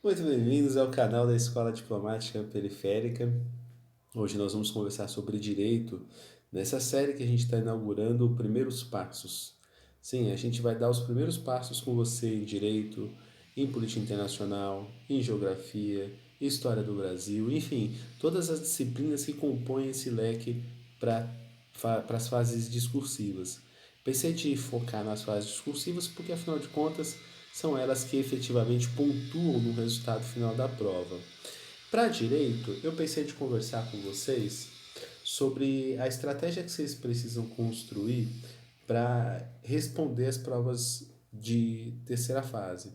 Muito bem-vindos ao canal da Escola Diplomática Periférica. Hoje nós vamos conversar sobre direito, nessa série que a gente está inaugurando, Primeiros Passos. Sim, a gente vai dar os primeiros passos com você em direito, em política internacional, em geografia, história do Brasil, enfim, todas as disciplinas que compõem esse leque para as fases discursivas. Pensei de focar nas fases discursivas porque, afinal de contas, são elas que efetivamente pontuam no resultado final da prova. Para direito, eu pensei de conversar com vocês sobre a estratégia que vocês precisam construir para responder as provas de terceira fase.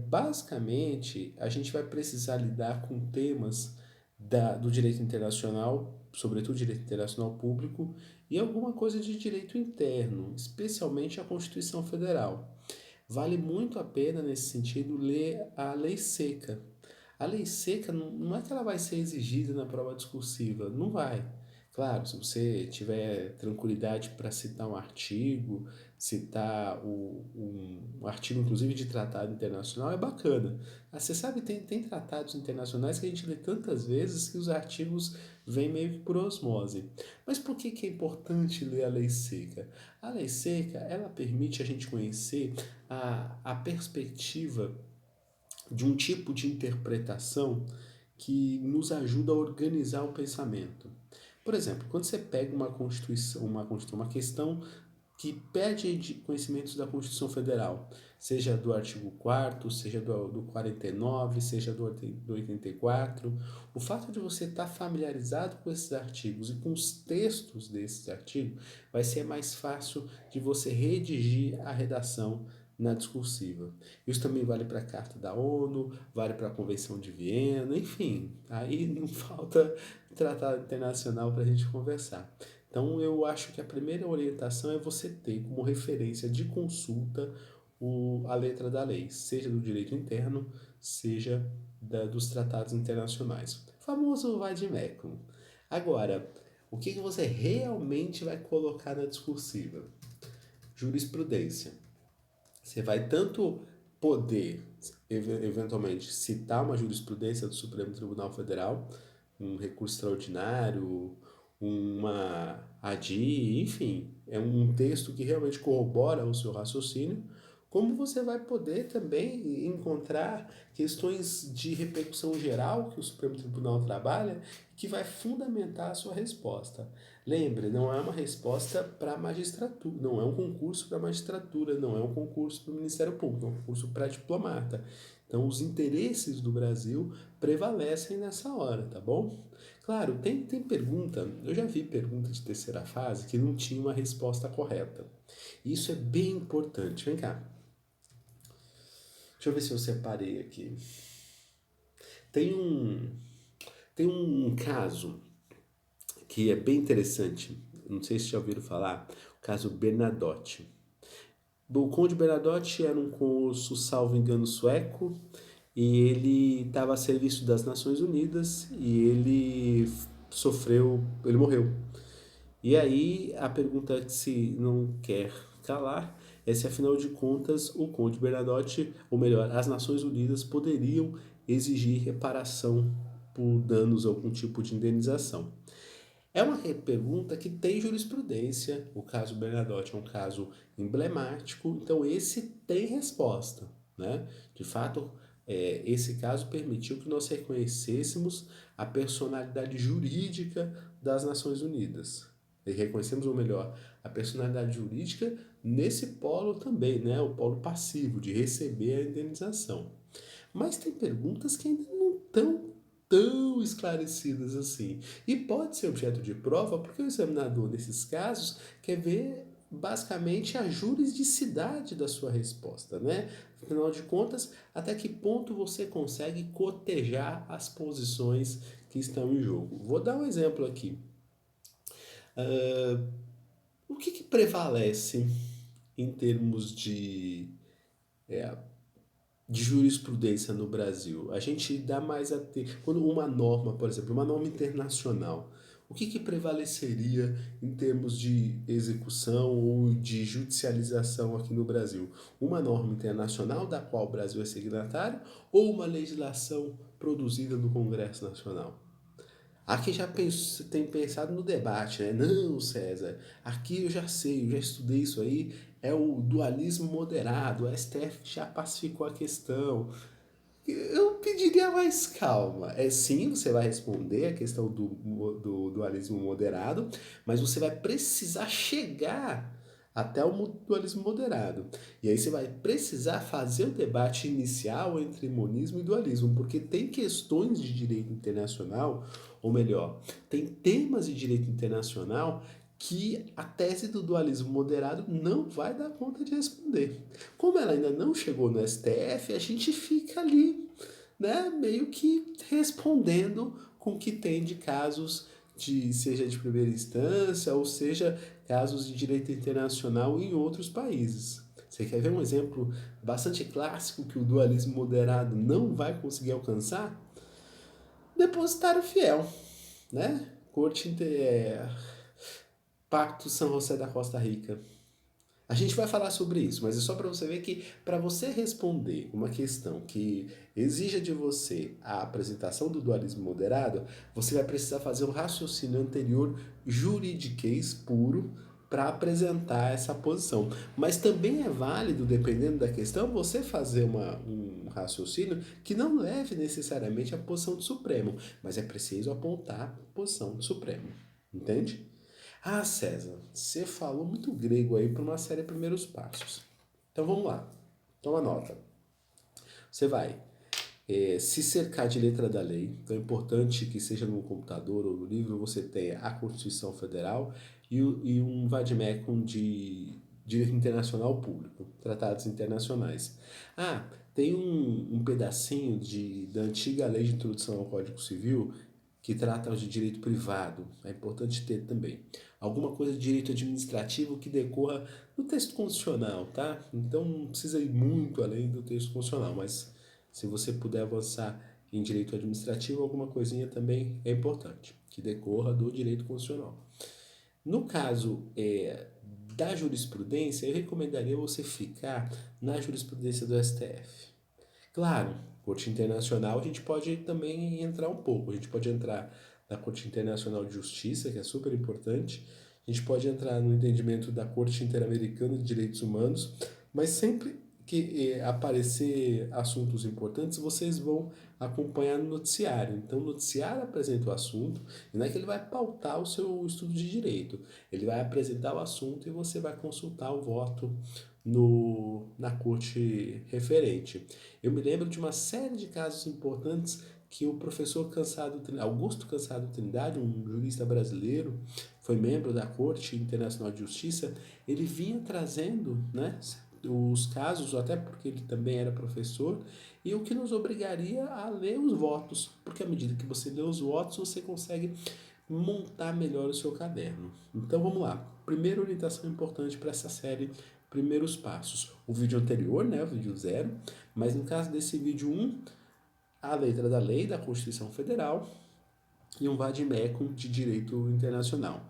Basicamente, a gente vai precisar lidar com temas do direito internacional, sobretudo direito internacional público, e alguma coisa de direito interno, especialmente a Constituição Federal. Vale muito a pena, nesse sentido, ler a lei seca. A lei seca não é que ela vai ser exigida na prova discursiva, não vai. Claro, se você tiver tranquilidade para citar um artigo, citar um artigo, inclusive de tratado internacional, é bacana. Você sabe, tem tratados internacionais que a gente lê tantas vezes que os artigos vêm meio que por osmose. Mas por que é importante ler a lei seca? A lei seca, ela permite a gente conhecer a perspectiva de um tipo de interpretação que nos ajuda a organizar o pensamento. Por exemplo, quando você pega uma questão que pede conhecimentos da Constituição Federal, seja do artigo 4º, seja do 49, seja do 84, o fato de você estar familiarizado com esses artigos e com os textos desses artigos vai ser mais fácil de você redigir a redação na discursiva. Isso também vale para a Carta da ONU, vale para a Convenção de Viena, enfim, aí não falta tratado internacional para a gente conversar. Então, eu acho que a primeira orientação é você ter como referência de consulta a letra da lei, seja do direito interno, seja dos tratados internacionais. O famoso vade-mecum. Agora, o que você realmente vai colocar na discursiva? Jurisprudência. Você vai tanto poder, eventualmente, citar uma jurisprudência do Supremo Tribunal Federal, um recurso extraordinário, uma ADI, enfim, é um texto que realmente corrobora o seu raciocínio, como você vai poder também encontrar questões de repercussão geral que o Supremo Tribunal trabalha que vai fundamentar a sua resposta. Lembre, não é uma resposta para a magistratura, não é um concurso para a magistratura, não é um concurso para o Ministério Público, é um concurso para diplomata. Então, os interesses do Brasil prevalecem nessa hora, tá bom? Claro, tem pergunta, eu já vi pergunta de terceira fase que não tinha uma resposta correta. Isso é bem importante. Vem cá, deixa eu ver se eu separei aqui. Tem um, tem um caso que é bem interessante, não sei se já ouviram falar, o caso Bernadotte. O Conde Bernadotte era um cônsul, salvo engano, sueco, e ele estava a serviço das Nações Unidas e ele morreu. E aí a pergunta que se não quer calar é se afinal de contas o Conde Bernadotte, ou melhor, as Nações Unidas poderiam exigir reparação por danos ou algum tipo de indenização. É uma pergunta que tem jurisprudência. O caso Bernadotte é um caso emblemático, então esse tem resposta, né? De fato, esse caso permitiu que nós reconhecêssemos a personalidade jurídica das Nações Unidas. E reconhecemos, ou melhor, a personalidade jurídica nesse polo também, né? O polo passivo, de receber a indenização. Mas tem perguntas que ainda não estão tão esclarecidas assim. E pode ser objeto de prova porque o examinador, nesses casos, quer ver basicamente a juridicidade da sua resposta, né? Afinal de contas, até que ponto você consegue cotejar as posições que estão em jogo. Vou dar um exemplo aqui. Ah, o que prevalece em termos de jurisprudência no Brasil? A gente dá mais a ter. Quando uma norma, por exemplo, uma norma internacional. O que prevaleceria em termos de execução ou de judicialização aqui no Brasil? Uma norma internacional da qual o Brasil é signatário ou uma legislação produzida no Congresso Nacional? Aqui já tem pensado no debate, né? Não, César, aqui eu já sei, eu já estudei isso aí, é o dualismo moderado, o STF já pacificou a questão. Eu pediria mais calma. É sim, você vai responder a questão do dualismo moderado, mas você vai precisar chegar até o dualismo moderado. E aí você vai precisar fazer o debate inicial entre monismo e dualismo, porque tem questões de direito internacional, ou melhor, tem temas de direito internacional que a tese do dualismo moderado não vai dar conta de responder. Como ela ainda não chegou no STF, a gente fica ali, né, meio que respondendo com o que tem de casos de seja de primeira instância ou seja casos de direito internacional em outros países. Você quer ver um exemplo bastante clássico que o dualismo moderado não vai conseguir alcançar? Depositário fiel, né? Pacto São José da Costa Rica. A gente vai falar sobre isso, mas é só para você ver que para você responder uma questão que exija de você a apresentação do dualismo moderado, você vai precisar fazer um raciocínio anterior juridiquês puro para apresentar essa posição. Mas também é válido, dependendo da questão, você fazer um raciocínio que não leve necessariamente à posição do Supremo, mas é preciso apontar a posição do Supremo. Entende? Ah, César, você falou muito grego aí para uma série de primeiros passos. Então vamos lá. Toma nota. Você vai se cercar de letra da lei. Então é importante que seja no computador ou no livro você tenha a Constituição Federal e um vademecum de direito internacional público, tratados internacionais. Ah, tem um pedacinho da antiga lei de introdução ao Código Civil que trata de direito privado. É importante ter também. Alguma coisa de direito administrativo que decorra do texto constitucional, tá? Então não precisa ir muito além do texto constitucional, mas se você puder avançar em direito administrativo, alguma coisinha também é importante, que decorra do direito constitucional. No caso da jurisprudência, eu recomendaria você ficar na jurisprudência do STF. Claro, Corte Internacional a gente pode também entrar um pouco. A gente pode entrar na Corte Internacional de Justiça, que é super importante. A gente pode entrar no entendimento da Corte Interamericana de Direitos Humanos, mas sempre que aparecer assuntos importantes, vocês vão acompanhar no noticiário. Então, o noticiário apresenta o assunto, e não é que ele vai pautar o seu estudo de direito. Ele vai apresentar o assunto e você vai consultar o voto na corte referente. Eu me lembro de uma série de casos importantes que o professor Augusto Cansado Trindade, um jurista brasileiro, foi membro da Corte Internacional de Justiça, ele vinha trazendo, né, os casos, até porque ele também era professor, e o que nos obrigaria a ler os votos, porque à medida que você lê os votos, você consegue montar melhor o seu caderno. Então vamos lá. Primeira orientação importante para essa série, primeiros passos. O vídeo anterior, né, o vídeo 0, mas no caso desse vídeo 1, a letra da lei da Constituição Federal e um vademecum de direito internacional.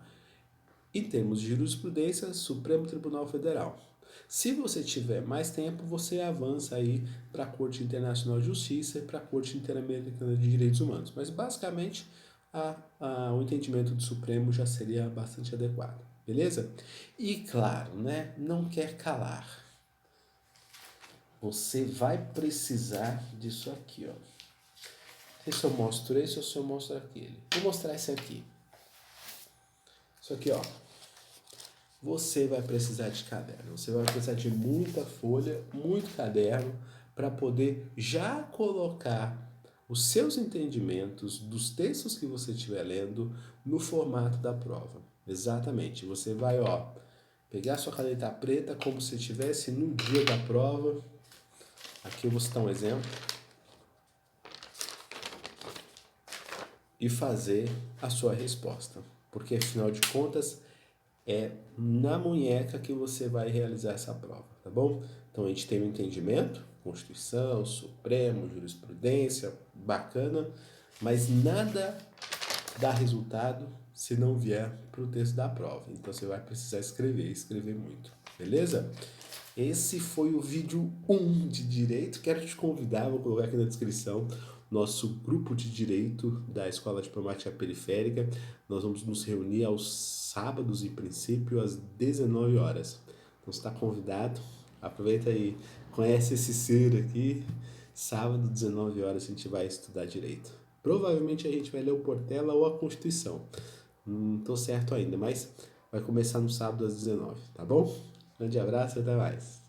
Em termos de jurisprudência, Supremo Tribunal Federal. Se você tiver mais tempo, você avança aí para a Corte Internacional de Justiça e para a Corte Interamericana de Direitos Humanos. Mas basicamente o entendimento do Supremo já seria bastante adequado, beleza? E claro, né, não quer calar. Você vai precisar disso aqui, ó. Se eu mostro esse ou se eu mostro aquele. Vou mostrar esse aqui. Isso aqui, ó. Você vai precisar de caderno. Você vai precisar de muita folha, muito caderno, para poder já colocar os seus entendimentos dos textos que você estiver lendo no formato da prova. Exatamente. Você vai, ó, pegar sua caneta preta como se estivesse no dia da prova. Aqui eu vou citar um exemplo. E fazer a sua resposta. Porque, afinal de contas, é na munheca que você vai realizar essa prova, tá bom? Então, a gente tem um entendimento, Constituição, Supremo, jurisprudência, bacana, mas nada dar resultado se não vier para o texto da prova. Então você vai precisar escrever muito, beleza? Esse foi o vídeo 1 de Direito. Quero te convidar, vou colocar aqui na descrição, nosso grupo de Direito da Escola Diplomática Periférica. Nós vamos nos reunir aos sábados, em princípio, às 19 horas. Então você está convidado, aproveita aí, conhece esse ser aqui. Sábado, 19 horas, a gente vai estudar Direito. Provavelmente a gente vai ler o Portela ou a Constituição. Não estou certo ainda, mas vai começar no sábado às 19, tá bom? Grande abraço e até mais.